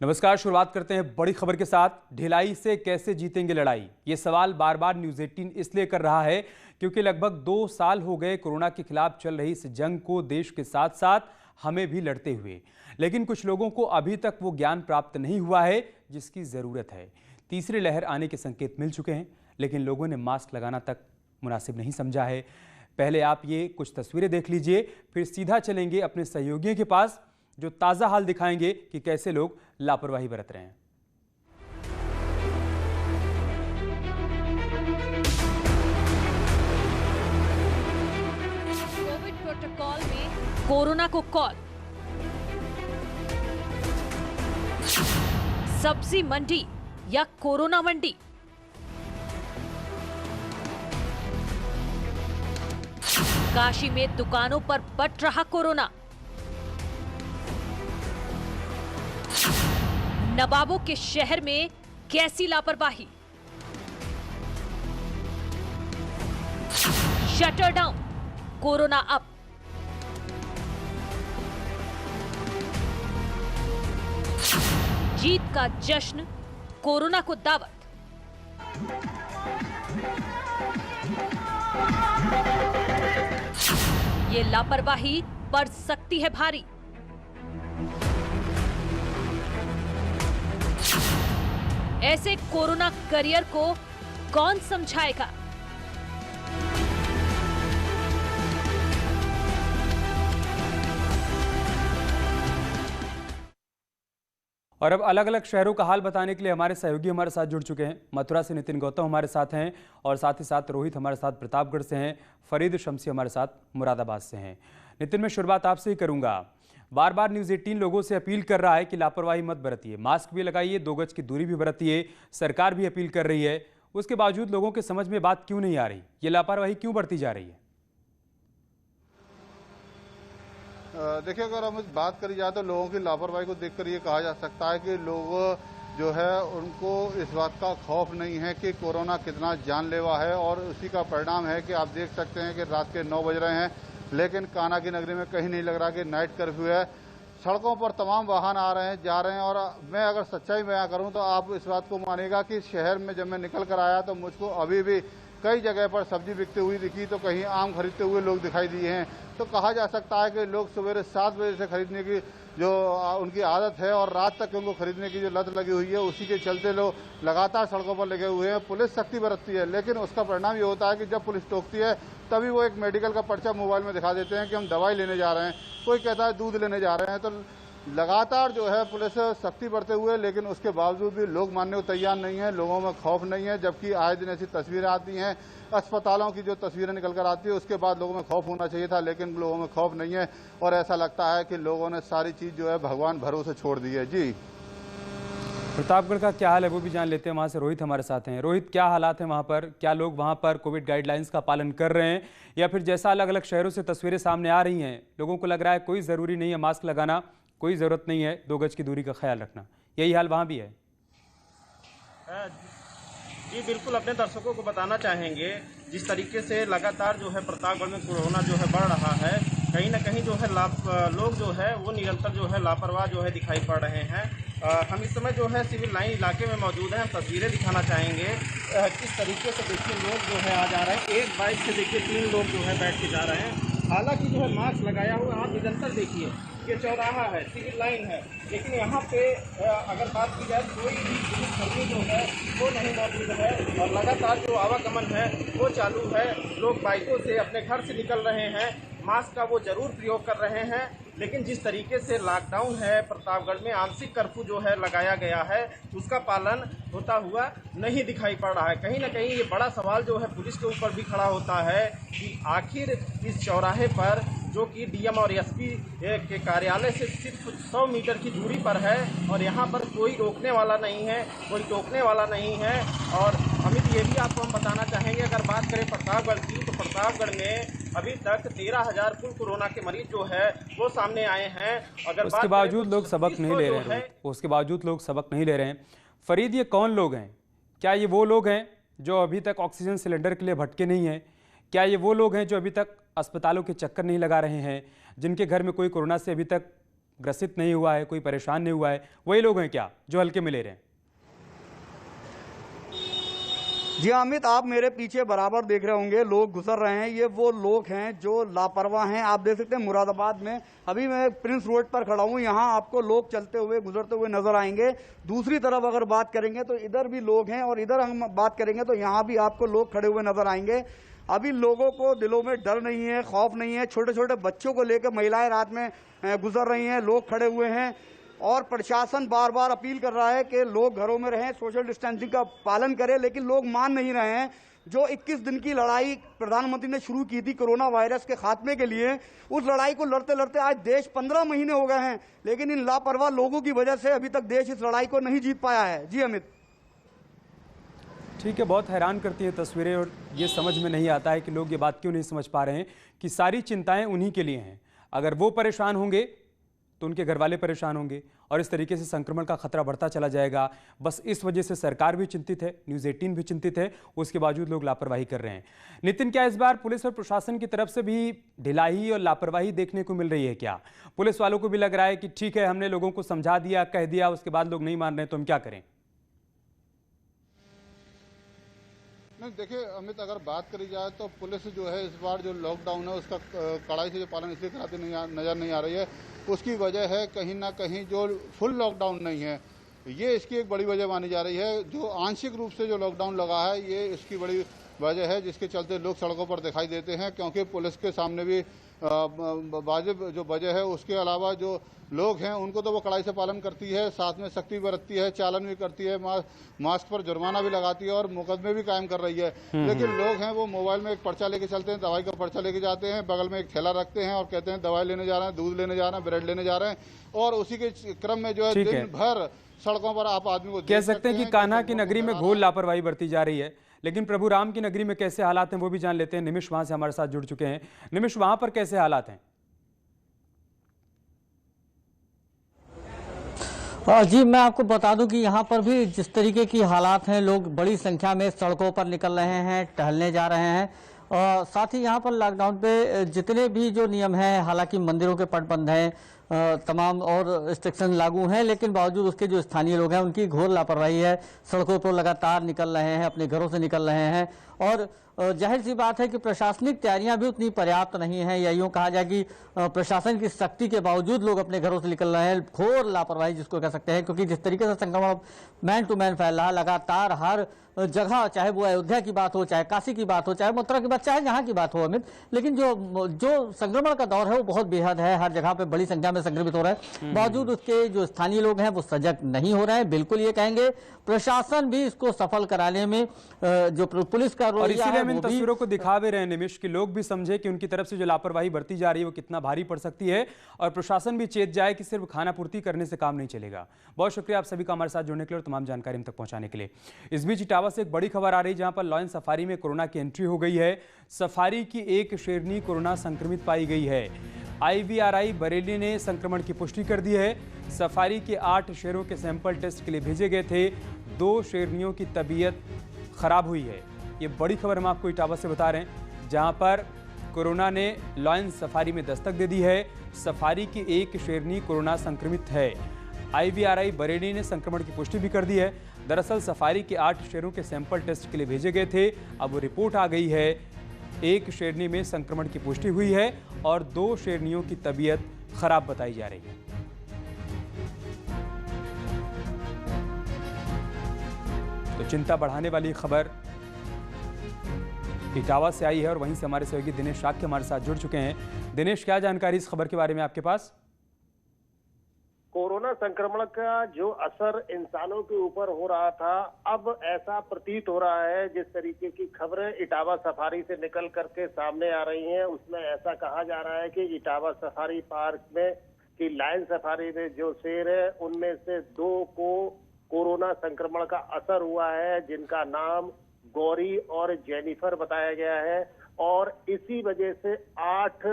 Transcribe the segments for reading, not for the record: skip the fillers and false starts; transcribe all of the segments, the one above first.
नमस्कार। शुरुआत करते हैं बड़ी खबर के साथ। ढिलाई से कैसे जीतेंगे लड़ाई, ये सवाल बार बार न्यूज़ 18 इसलिए कर रहा है क्योंकि लगभग 2 साल हो गए कोरोना के खिलाफ चल रही इस जंग को देश के साथ साथ हमें भी लड़ते हुए। लेकिन कुछ लोगों को अभी तक वो ज्ञान प्राप्त नहीं हुआ है जिसकी ज़रूरत है। तीसरी लहर आने के संकेत मिल चुके हैं, लेकिन लोगों ने मास्क लगाना तक मुनासिब नहीं समझा है। पहले आप ये कुछ तस्वीरें देख लीजिए, फिर सीधा चलेंगे अपने सहयोगियों के पास जो ताज़ा हाल दिखाएंगे कि कैसे लोग लापरवाही बरत रहे हैं। कोविड प्रोटोकॉल में कोरोना को कॉल। सब्जी मंडी या कोरोना मंडी, काशी में दुकानों पर बट रहा कोरोना। नवाबों के शहर में कैसी लापरवाही। Shutter down, corona up. जीत का जश्न, कोरोना को दावत। ये लापरवाही पड़ सकती है भारी। ऐसे कोरोना करियर को कौन समझाएगा? और अब अलग अलग शहरों का हाल बताने के लिए हमारे सहयोगी हमारे साथ जुड़ चुके हैं। मथुरा से नितिन गौतम हमारे साथ हैं और साथ ही साथ रोहित हमारे साथ प्रतापगढ़ से हैं, फरीद शमसी हमारे साथ मुरादाबाद से हैं। नितिन, मैं शुरुआत आपसे ही करूंगा। बार बार न्यूज़ 18 लोगों से अपील कर रहा है कि लापरवाही मत बरतिए, मास्क भी लगाइए, 2 गज की दूरी भी बरतिए। सरकार भी अपील कर रही है, उसके बावजूद लोगों के समझ में बात क्यों नहीं आ रही? ये लापरवाही क्यों बढ़ती जा रही है? देखिए, अगर हम बात करी जाए तो लोगों की लापरवाही को देखकर ये कहा जा सकता है कि लोग जो है उनको इस बात का खौफ नहीं है कि कोरोना कितना जानलेवा है, और उसी का परिणाम है कि आप देख सकते हैं कि रात के 9 बज रहे हैं, लेकिन कान्हा की नगरी में कहीं नहीं लग रहा कि नाइट कर्फ्यू है। सड़कों पर तमाम वाहन आ रहे हैं, जा रहे हैं, और मैं अगर सच्चाई बयां करूं तो आप इस बात को मानिएगा कि शहर में जब मैं निकल कर आया तो मुझको अभी भी कई जगह पर सब्जी बिकते हुई दिखी, तो कहीं आम खरीदते हुए लोग दिखाई दिए हैं। तो कहा जा सकता है कि लोग सवेरे 7 बजे से खरीदने की जो उनकी आदत है और रात तक उनको खरीदने की जो लत लगी हुई है, उसी के चलते लोग लगातार सड़कों पर लगे हुए हैं। पुलिस सख्ती बरतती है, लेकिन उसका परिणाम ये होता है कि जब पुलिस टोकती है तभी वो एक मेडिकल का पर्चा मोबाइल में दिखा देते हैं कि हम दवाई लेने जा रहे हैं, कोई कहता है दूध लेने जा रहे हैं। तो लगातार जो है पुलिस सख्ती बरते हुए, लेकिन उसके बावजूद भी लोग मानने को तैयार नहीं है, लोगों में खौफ नहीं है। जबकि आए दिन ऐसी तस्वीरें आती हैं, अस्पतालों की जो तस्वीरें निकल कर आती है, उसके बाद लोगों में खौफ होना चाहिए था, लेकिन लोगों में खौफ नहीं है। और ऐसा लगता है कि लोगों ने सारी चीज़ जो है भगवान भरोसे छोड़ दी है। जी, प्रतापगढ़ का क्या हाल है वो भी जान लेते हैं। वहाँ से रोहित हमारे साथ हैं। रोहित, क्या हालात हैं वहाँ पर? क्या लोग वहाँ पर कोविड गाइडलाइंस का पालन कर रहे हैं, या फिर जैसा अलग अलग शहरों से तस्वीरें सामने आ रही हैं, लोगों को लग रहा है कोई ज़रूरी नहीं है मास्क लगाना, कोई ज़रूरत नहीं है 2 गज की दूरी का ख्याल रखना? यही हाल वहाँ भी है? जी बिल्कुल, अपने दर्शकों को बताना चाहेंगे जिस तरीके से लगातार जो है प्रतापगढ़ में कोरोना जो है बढ़ रहा है, कहीं ना कहीं जो है लोग जो है वो निरंतर जो है लापरवाह जो है दिखाई पड़ रहे हैं। हम इस समय जो है सिविल लाइन इलाके में मौजूद हैं। हम तस्वीरें दिखाना चाहेंगे किस तरीके से देखिए लोग जो है आ जा रहे हैं। एक बाइक से देखिए 3 लोग जो है बैठ के जा रहे हैं। हालांकि जो है मास्क लगाया हुआ, आप निरंतर देखिए ये चौराहा है, सिविल लाइन है, लेकिन यहाँ पे अगर बात की जाए कोई भी पुलिसकर्मी जो है वो नहीं मौजूद है, और लगातार जो आवागमन है वो चालू है। लोग बाइकों से अपने घर से निकल रहे हैं, मास्क का वो जरूर प्रयोग कर रहे हैं, लेकिन जिस तरीके से लॉकडाउन है प्रतापगढ़ में, आंशिक कर्फ्यू जो है लगाया गया है, उसका पालन होता हुआ नहीं दिखाई पड़ रहा है। कहीं ना कहीं ये बड़ा सवाल जो है पुलिस के ऊपर भी खड़ा होता है कि आखिर इस चौराहे पर जो कि डीएम और एसपी के कार्यालय से सिर्फ 100 मीटर की दूरी पर है, और यहाँ पर कोई रोकने वाला नहीं है, कोई टोकने वाला नहीं है। और अमित, ये भी आपको हम बताना चाहेंगे, अगर बात करें प्रतापगढ़ की, तो प्रतापगढ़ में अभी तक 13,000 कुल कोरोना के मरीज जो है वो सामने आए हैं। अगर उसके बावजूद लोग सबक नहीं ले रहे हैं। उसके बावजूद लोग सबक नहीं ले रहे हैं। फरीद, ये कौन लोग हैं? क्या ये वो लोग हैं जो अभी तक ऑक्सीजन सिलेंडर के लिए भटके नहीं हैं? क्या ये वो लोग हैं जो अभी तक अस्पतालों के चक्कर नहीं लगा रहे हैं, जिनके घर में कोई कोरोना से अभी तक ग्रसित नहीं हुआ है, कोई परेशान नहीं हुआ है, वही लोग हैं क्या जो हल्के में ले रहे हैं? जी अमित, आप मेरे पीछे बराबर देख रहे होंगे लोग गुजर रहे हैं। ये वो लोग हैं जो लापरवाह हैं। आप देख सकते हैं मुरादाबाद में अभी मैं प्रिंस रोड पर खड़ा हूं, यहाँ आपको लोग चलते हुए गुजरते हुए नजर आएंगे। दूसरी तरफ अगर बात करेंगे तो इधर भी लोग हैं और इधर हम बात करेंगे तो यहाँ भी आपको लोग खड़े हुए नजर आएंगे। अभी लोगों को दिलों में डर नहीं है, खौफ नहीं है। छोटे छोटे बच्चों को लेकर महिलाएं रात में गुजर रही हैं, लोग खड़े हुए हैं और प्रशासन बार बार अपील कर रहा है कि लोग घरों में रहें, सोशल डिस्टेंसिंग का पालन करें, लेकिन लोग मान नहीं रहे हैं। जो 21 दिन की लड़ाई प्रधानमंत्री ने शुरू की थी कोरोना वायरस के खात्मे के लिए, उस लड़ाई को लड़ते लड़ते आज देश 15 महीने हो गए हैं, लेकिन इन लापरवाह लोगों की वजह से अभी तक देश इस लड़ाई को नहीं जीत पाया है। जी अमित। ठीक है, बहुत हैरान करती हैं तस्वीरें और ये समझ में नहीं आता है कि लोग ये बात क्यों नहीं समझ पा रहे हैं कि सारी चिंताएं उन्हीं के लिए हैं। अगर वो परेशान होंगे तो उनके घर वाले परेशान होंगे और इस तरीके से संक्रमण का खतरा बढ़ता चला जाएगा। बस इस वजह से सरकार भी चिंतित है, न्यूज़ 18 भी चिंतित है, उसके बावजूद लोग लापरवाही कर रहे हैं। नितिन, क्या इस बार पुलिस और प्रशासन की तरफ से भी ढिलाई और लापरवाही देखने को मिल रही है? क्या पुलिस वालों को भी लग रहा है कि ठीक है, हमने लोगों को समझा दिया, कह दिया, उसके बाद लोग नहीं मान रहे तो हम क्या करें? नहीं, देखिए अमित, अगर बात करी जाए तो पुलिस जो है इस बार जो लॉकडाउन है उसका कड़ाई से जो पालन इसलिए कराती नजर नहीं आ रही है। उसकी वजह है कहीं ना कहीं जो फुल लॉकडाउन नहीं है, ये इसकी एक बड़ी वजह मानी जा रही है। जो आंशिक रूप से जो लॉकडाउन लगा है ये इसकी बड़ी वजह है, जिसके चलते लोग सड़कों पर दिखाई देते हैं, क्योंकि पुलिस के सामने भी वाजिब जो वजह है, उसके अलावा जो लोग हैं उनको तो वो कड़ाई से पालन करती है, साथ में सख्ती बरतती है, चालन भी करती है, मास्क पर जुर्माना भी लगाती है और मुकदमे भी कायम कर रही है। लेकिन लोग हैं वो मोबाइल में एक पर्चा लेके चलते हैं, दवाई का पर्चा लेके जाते हैं, बगल में एक थैला रखते हैं और कहते हैं दवाई लेने जा रहे हैं, दूध लेने जा रहे हैं, ब्रेड लेने जा रहे हैं, और उसी के क्रम में जो है दिन भर सड़कों पर आप आदमी को कह सकते हैं कि कान्हा की नगरी में घोर लापरवाही बरती जा रही है। लेकिन प्रभु राम की नगरी में कैसे हालात हैं वो भी जान लेते हैं। निमिष वहां से हमारे साथ जुड़ चुके हैं। निमिष, वहां पर कैसे हालात हैं? जी मैं आपको बता दूं कि यहाँ पर भी जिस तरीके की हालात हैं, लोग बड़ी संख्या में सड़कों पर निकल रहे हैं, टहलने जा रहे हैं और साथ ही यहाँ पर लॉकडाउन पे जितने भी जो नियम हैं, हालांकि मंदिरों के पट बंद हैं, तमाम और रिस्ट्रिक्शन लागू हैं, लेकिन बावजूद उसके जो स्थानीय लोग हैं उनकी घोर लापरवाही है। सड़कों पर लगातार निकल रहे हैं, अपने घरों से निकल रहे हैं और जाहिर सी बात है कि प्रशासनिक तैयारियां भी उतनी पर्याप्त नहीं है, या यूँ कहा जाए कि प्रशासन की सख्ती के बावजूद लोग अपने घरों से निकल रहे हैं। घोर लापरवाही जिसको कह सकते हैं, क्योंकि जिस तरीके से संक्रमण मैन टू मैन फैल रहा है लगातार हर जगह, चाहे वो अयोध्या की बात हो, चाहे काशी की बात हो, चाहे मथुरा की बात, चाहे जहाँ की बात हो अमित, लेकिन जो संक्रमण का दौर है वो बहुत बेहद है। हर जगह पे बड़ी संख्या में संक्रमित हो रहे हैं, बावजूद उसके जो स्थानीय लोग हैं वो सजग नहीं हो रहे हैं। बिल्कुल ये कहेंगे प्रशासन भी इसको सफल कराने में जो पुलिस का रोल है हम इन तस्वीरों को दिखा भी रहे हैं निमिष, कि लोग भी समझे कि उनकी तरफ से जो लापरवाही बरती जा रही है वो कितना भारी पड़ सकती है और प्रशासन भी चेत जाए कि सिर्फ खाना पूर्ति करने से काम नहीं चलेगा। बहुत शुक्रिया आप सभी का हमारे साथ जुड़ने के लिए और तमाम जानकारी हम तक पहुंचाने के लिए। इस बीच इटावा से एक बड़ी खबर आ रही है, जहां पर लॉयन सफारी में कोरोना की एंट्री हो गई है। सफारी की एक शेरनी कोरोना संक्रमित पाई गई है। IVRI बरेली ने संक्रमण की पुष्टि कर दी है। सफारी के 8 शेरों के सैंपल टेस्ट के लिए भेजे गए थे। 2 शेरनियों की तबीयत खराब हुई है। ये बड़ी खबर हम आपको इटावा से बता रहे हैं, जहां पर कोरोना ने लॉयन सफारी में दस्तक दे दी है। सफारी की एक शेरनी कोरोना संक्रमित है। IVRI बरेली ने संक्रमण की पुष्टि भी कर दी है। दरअसल सफारी के 8 शेरों के सैंपल टेस्ट के लिए भेजे गए थे। अब वो रिपोर्ट आ गई है। एक शेरनी में संक्रमण की पुष्टि हुई है और 2 शेरनियों की तबीयत खराब बताई जा रही है। तो चिंता बढ़ाने वाली खबर इटावा से आई है और वहीं से हमारे सहयोगी दिनेश शाक्य हमारे साथ जुड़ चुके हैं। दिनेश, क्या जानकारी इस खबर के बारे में आपके पास? कोरोना संक्रमण का जो असर इंसानों के ऊपर हो रहा था, अब ऐसा प्रतीत हो रहा है, जिस तरीके की खबरें इटावा सफारी से निकल करके सामने आ रही हैं, उसमें ऐसा कहा जा रहा है कि इटावा सफारी पार्क में कि लायन सफारी में जो शेर है उनमें से 2 को कोरोना संक्रमण का असर हुआ है, जिनका नाम गौरी और जेनिफर बताया गया है और इसी वजह से 8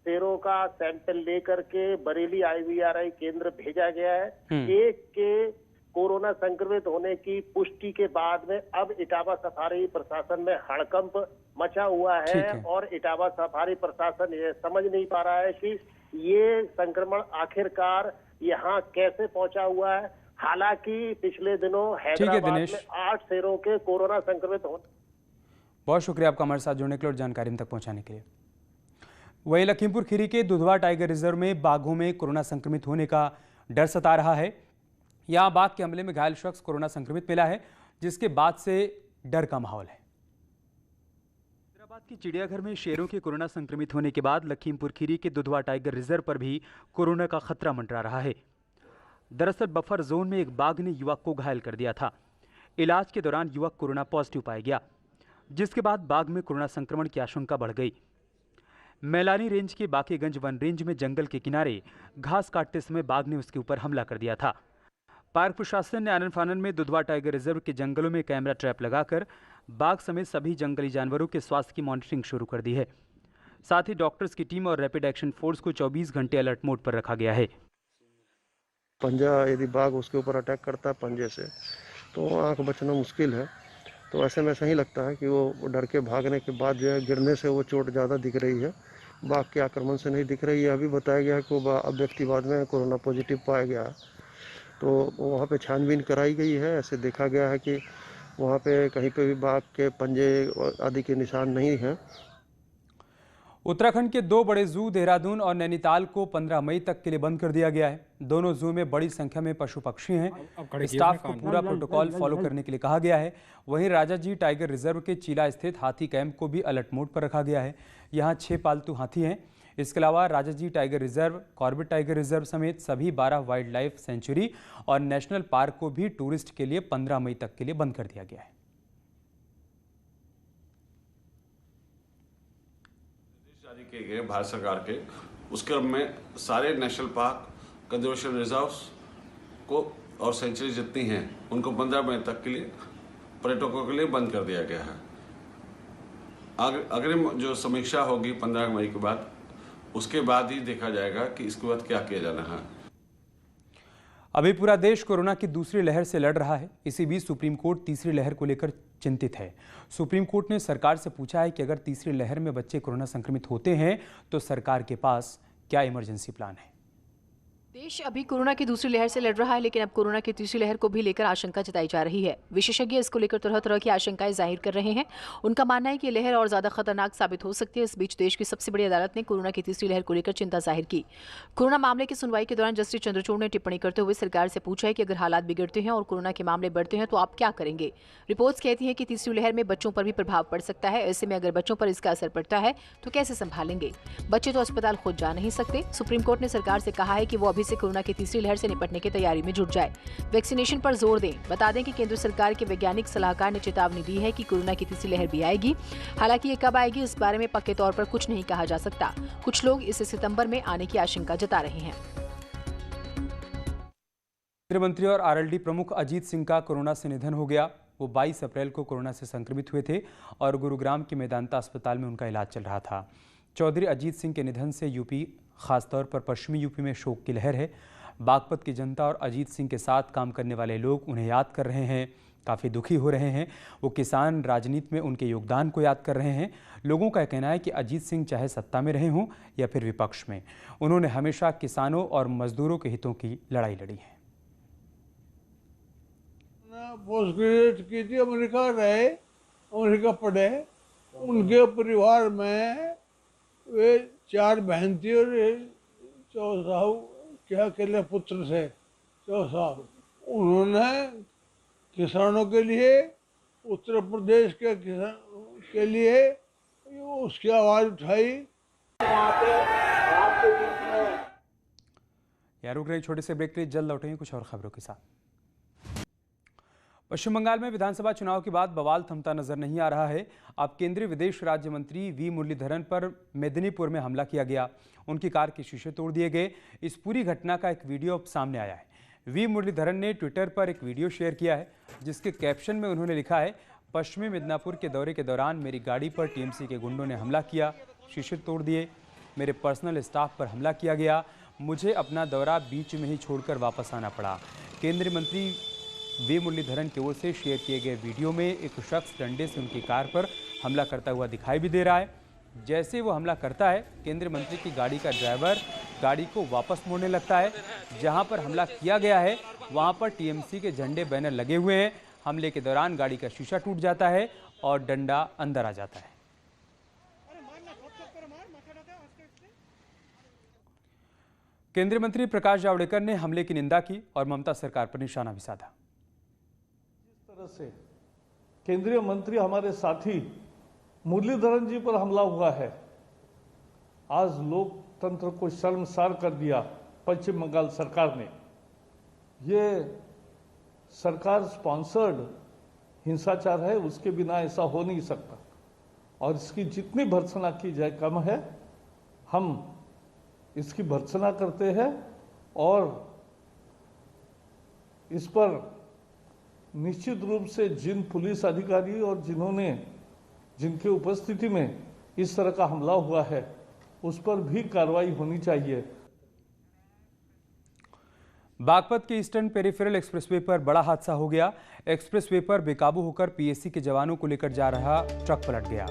शेरों का सैंपल लेकर के बरेली IVRI केंद्र भेजा गया है। एक के कोरोना संक्रमित होने की पुष्टि के बाद में अब इटावा सफारी प्रशासन में हड़कंप मचा हुआ है और इटावा सफारी प्रशासन ये समझ नहीं पा रहा है कि ये संक्रमण आखिरकार यहाँ कैसे पहुंचा हुआ है। हालांकि पिछले दिनों हैदराबाद में 8 शेरों के कोरोना संक्रमित होने। बहुत शुक्रिया आपका हमारे साथ जुड़ने के लिए और जानकारी हम तक पहुंचाने के लिए। वहीं लखीमपुर खीरी के दुधवा टाइगर रिजर्व में बाघों में कोरोना संक्रमित होने का डर सता रहा है। यहां बाघ के हमले में घायल शख्स कोरोना संक्रमित मिला है, जिसके बाद से डर का माहौल है। हैदराबाद की चिड़ियाघर में शेरों के कोरोना संक्रमित होने के बाद लखीमपुर खीरी के दुधवा टाइगर रिजर्व पर भी कोरोना का खतरा मंडरा रहा है। दरअसल बफर जोन में एक बाघ ने युवक को घायल कर दिया था। इलाज के दौरान युवक कोरोना पॉजिटिव पाया गया, जिसके बाद बाघ में कोरोना संक्रमण की आशंका बढ़ गई। मैलानी रेंज के बाकेगंज वन रेंज में जंगल के किनारे घास काटते समय बाघ ने उसके ऊपर हमला कर दिया था। पार्क प्रशासन ने आनन फानन में दुधवा टाइगर रिजर्व के जंगलों में कैमरा ट्रैप लगाकर बाघ समेत सभी जंगली जानवरों के स्वास्थ्य की मॉनिटरिंग शुरू कर दी है। साथ ही डॉक्टर्स की टीम और रैपिड एक्शन फोर्स को 24 घंटे अलर्ट मोड पर रखा गया है। पंजा यदि बाघ उसके ऊपर अटैक करता है पंजे से, तो आंख बचना मुश्किल है। तो ऐसे में सही लगता है कि वो डर के भागने के बाद जो है गिरने से वो चोट ज़्यादा दिख रही है, बाघ के आक्रमण से नहीं दिख रही है। अभी बताया गया है कि वो व्यक्ति बाद में कोरोना पॉजिटिव पाया गया है, तो वहाँ पे छानबीन कराई गई है। ऐसे देखा गया है कि वहाँ पे कहीं पे भी बाघ के पंजे आदि के निशान नहीं हैं। उत्तराखंड के 2 बड़े जू देहरादून और नैनीताल को 15 मई तक के लिए बंद कर दिया गया है। दोनों जू में बड़ी संख्या में पशु पक्षी हैं। स्टाफ को पूरा प्रोटोकॉल फॉलो करने के लिए कहा गया है। वहीं राजाजी टाइगर रिजर्व के चीला स्थित हाथी कैंप को भी अलर्ट मोड पर रखा गया है। यहाँ 6 पालतू हाथी हैं। इसके अलावा Rajaji tiger reserve, Corbett tiger reserve समेत सभी 12 वाइल्ड लाइफ सेंचुरी और नेशनल पार्क को भी टूरिस्ट के लिए 15 मई तक के लिए बंद कर दिया गया है। जारी किए गए भारत सरकार के, उस क्रम में सारे नेशनल पार्क, कंजर्वेशन रिजर्व्स को और सेंचुरी जितनी हैं उनको 15 मई तक के लिए पर्यटकों के लिए बंद कर दिया गया है। अग्रिम जो समीक्षा होगी 15 मई के बाद, उसके बाद ही देखा जाएगा कि इसके बाद क्या किया जाना है। अभी पूरा देश कोरोना की दूसरी लहर से लड़ रहा है। इसी बीच सुप्रीम कोर्ट तीसरी लहर को लेकर चिंतित है। सुप्रीम कोर्ट ने सरकार से पूछा है कि अगर तीसरी लहर में बच्चे कोरोना संक्रमित होते हैं तो सरकार के पास क्या इमरजेंसी प्लान है। देश अभी कोरोना की दूसरी लहर से लड़ रहा है, लेकिन अब कोरोना की तीसरी लहर को भी लेकर आशंका जताई जा रही है। विशेषज्ञ इसको लेकर तरह तरह की आशंकाएं जाहिर कर रहे हैं। उनका मानना है कि लहर और ज्यादा खतरनाक साबित हो सकती है। इस बीच देश की सबसे बड़ी अदालत ने कोरोना की तीसरी लहर को लेकर चिंता जाहिर की। कोरोना मामले की सुनवाई के दौरान जस्टिस चंद्रचूड़ ने टिप्पणी करते हुए सरकार से पूछा है कि अगर हालात बिगड़ते हैं और कोरोना के मामले बढ़ते हैं तो आप क्या करेंगे। रिपोर्ट्स कहती है कि तीसरी लहर में बच्चों पर भी प्रभाव पड़ सकता है। ऐसे में अगर बच्चों पर इसका असर पड़ता है तो कैसे संभालेंगे। बच्चे तो अस्पताल खुद जा नहीं सकते। सुप्रीम कोर्ट ने सरकार से कहा है कि वो अभी से कोरोना की तीसरी लहर से निपटने की तैयारी में जुट जाए, वैक्सीनेशन पर जोर दें। बता दें कि केंद्र सरकार के वैज्ञानिक सलाहकार ने चेतावनी दी है कि कोरोना की तीसरी लहर भी आएगी। हालांकि ये कब आएगी इस बारे में पक्के तौर पर कुछ नहीं कहा जा सकता। कुछ लोग इसे सितंबर में आने की आशंका जता रहे हैं। गृह मंत्री और आरएलडी प्रमुख अजीत सिंह का कोरोना से निधन हो गया। वो 22 अप्रैल को कोरोना से संक्रमित हुए थे और गुरुग्राम के मेदांता अस्पताल में उनका इलाज चल रहा था। चौधरी अजीत सिंह के निधन से यूपी, खासतौर पर पश्चिमी यूपी में शोक की लहर है। बागपत की जनता और अजीत सिंह के साथ काम करने वाले लोग उन्हें याद कर रहे हैं, काफ़ी दुखी हो रहे हैं। वो किसान राजनीति में उनके योगदान को याद कर रहे हैं। लोगों का कहना है कि अजीत सिंह चाहे सत्ता में रहे हों या फिर विपक्ष में, उन्होंने हमेशा किसानों और मजदूरों के हितों की लड़ाई लड़ी है। पोस्ट ग्रेजुएट की थी, अमेरिका रहे, अमेरिका पढ़े। उनके परिवार में वे 4 बहन थी और 4 साहू के अकेले पुत्र थे। 4 साहू उन्होंने किसानों के लिए, उत्तर प्रदेश के किसान के लिए उसकी आवाज़ उठाई। यार रुक रहे छोटे से ब्रेक के लिए, जल्द लौटेंगे कुछ और खबरों के साथ। पश्चिम बंगाल में विधानसभा चुनाव के बाद बवाल थमता नजर नहीं आ रहा है। अब केंद्रीय विदेश राज्य मंत्री वी मुरलीधरन पर मेदिनीपुर में हमला किया गया। उनकी कार के शीशे तोड़ दिए गए। इस पूरी घटना का एक वीडियो अब सामने आया है। वी मुरलीधरन ने ट्विटर पर एक वीडियो शेयर किया है, जिसके कैप्शन में उन्होंने लिखा है, पश्चिमी मिदनापुर के दौरे के दौरान मेरी गाड़ी पर टीएमसी के गुंडों ने हमला किया, शीशे तोड़ दिए, मेरे पर्सनल स्टाफ पर हमला किया गया, मुझे अपना दौरा बीच में ही छोड़कर वापस आना पड़ा। केंद्रीय मंत्री वी मुरलीधरन की ओर से शेयर किए गए वीडियो में एक शख्स डंडे से उनकी कार पर हमला करता हुआ दिखाई भी दे रहा है। जैसे वो हमला करता है, केंद्रीय मंत्री की गाड़ी का ड्राइवर गाड़ी को वापस मोड़ने लगता है। जहां पर हमला किया गया है वहां पर टीएमसी के झंडे बैनर लगे हुए हैं। हमले के दौरान गाड़ी का शीशा टूट जाता है और डंडा अंदर आ जाता है। केंद्रीय मंत्री प्रकाश जावड़ेकर ने हमले की निंदा की और ममता सरकार पर निशाना भी साधा। जिस तरह से केंद्रीय मंत्री हमारे साथी मुरलीधरन जी पर हमला हुआ है, आज लोकतंत्र को शर्मसार कर दिया पश्चिम बंगाल सरकार ने। ये सरकार स्पॉन्सर्ड हिंसाचार है, उसके बिना ऐसा हो नहीं सकता और इसकी जितनी भर्त्सना की जाए कम है। हम इसकी भर्त्सना करते हैं और इस पर निश्चित रूप से जिन पुलिस अधिकारी और जिनके उपस्थिति में इस तरह का हमला हुआ है उस पर भी कार्रवाई होनी चाहिए। बागपत के ईस्टर्न पेरिफेरल एक्सप्रेसवे पर बड़ा हादसा हो गया। एक्सप्रेसवे पर बेकाबू होकर पीएसी के जवानों को लेकर जा रहा ट्रक पलट गया।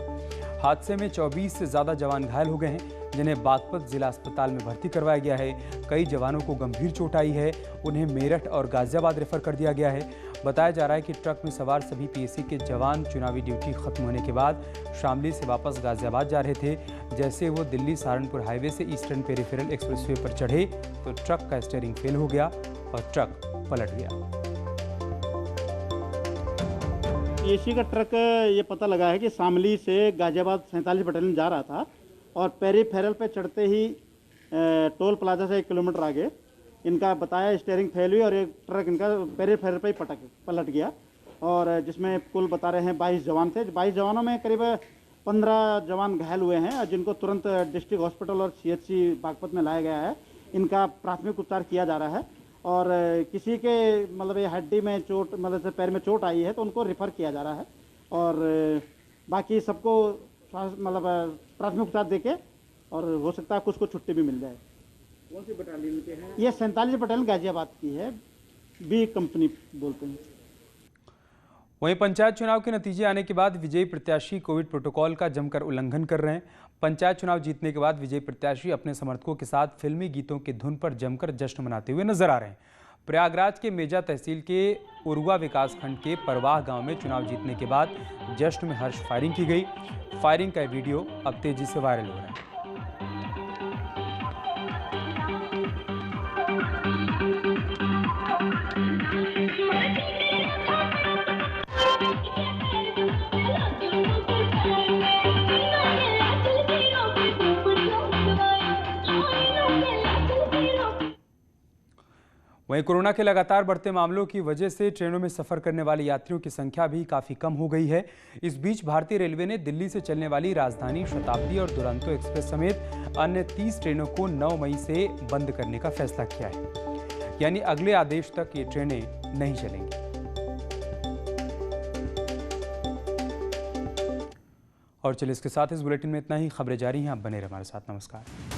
हादसे में 24 से ज्यादा जवान घायल हो गए हैं, जिन्हें बागपत जिला अस्पताल में भर्ती करवाया गया है। कई जवानों को गंभीर चोट आई है, उन्हें मेरठ और गाजियाबाद रेफर कर दिया गया है। बताया जा रहा है कि ट्रक में सवार सभी पीएसी के जवान चुनावी ड्यूटी खत्म होने के बाद शामली से वापस गाजियाबाद जा रहे थे। जैसे वो दिल्ली सहारनपुर हाईवे से ईस्टर्न पेरिफेरल एक्सप्रेसवे पर चढ़े तो ट्रक का स्टीयरिंग फेल हो गया और ट्रक पलट गया। पीएसी का ट्रक ये पता लगा है कि शामली से गाजियाबाद 47 बटालियन जा रहा था और पेरीफेरल पे चढ़ते ही टोल प्लाजा से 1 किलोमीटर आगे इनका बताया स्टीयरिंग फेल हुई और एक ट्रक इनका पेरीफेरल पे ही पलट गया और जिसमें कुल बता रहे हैं 22 जवान थे। 22 जवानों में करीब 15 जवान घायल हुए हैं जिनको तुरंत डिस्ट्रिक्ट हॉस्पिटल और सीएचसी बागपत में लाया गया है। इनका प्राथमिक उपचार किया जा रहा है और किसी के मतलब ये हड्डी में चोट मतलब पैर में चोट आई है तो उनको रेफर किया जा रहा है और बाकी सबको मतलब प्राथमिक उपचार देके और हो सकता है कुछ को छुट्टी भी मिल जाए। कौन सी बटालियन के हैं? ये 47 बटालियन गाजियाबाद की है, बी कंपनी बोलते हैं। वहीं पंचायत चुनाव के नतीजे आने के बाद विजयी प्रत्याशी कोविड प्रोटोकॉल का जमकर उल्लंघन कर रहे हैं। पंचायत चुनाव जीतने के बाद विजयी प्रत्याशी अपने समर्थकों के साथ फिल्मी गीतों की धुन पर जमकर जश्न मनाते हुए नजर आ रहे हैं। प्रयागराज के मेजा तहसील के उरुआ विकासखंड के परवाह गांव में चुनाव जीतने के बाद जश्न में हर्ष फायरिंग की गई। फायरिंग का वीडियो अब तेजी से वायरल हो रहा है। वहीं कोरोना के लगातार बढ़ते मामलों की वजह से ट्रेनों में सफर करने वाले यात्रियों की संख्या भी काफी कम हो गई है। इस बीच भारतीय रेलवे ने दिल्ली से चलने वाली राजधानी, शताब्दी और दुरंतो एक्सप्रेस समेत अन्य 30 ट्रेनों को 9 मई से बंद करने का फैसला किया है, यानी अगले आदेश तक ये ट्रेनें नहीं चलेंगी। और चलिए इसके साथ इस बुलेटिन में इतना ही। खबरें जारी हैं, आप बने रहिए हमारे साथ। नमस्कार।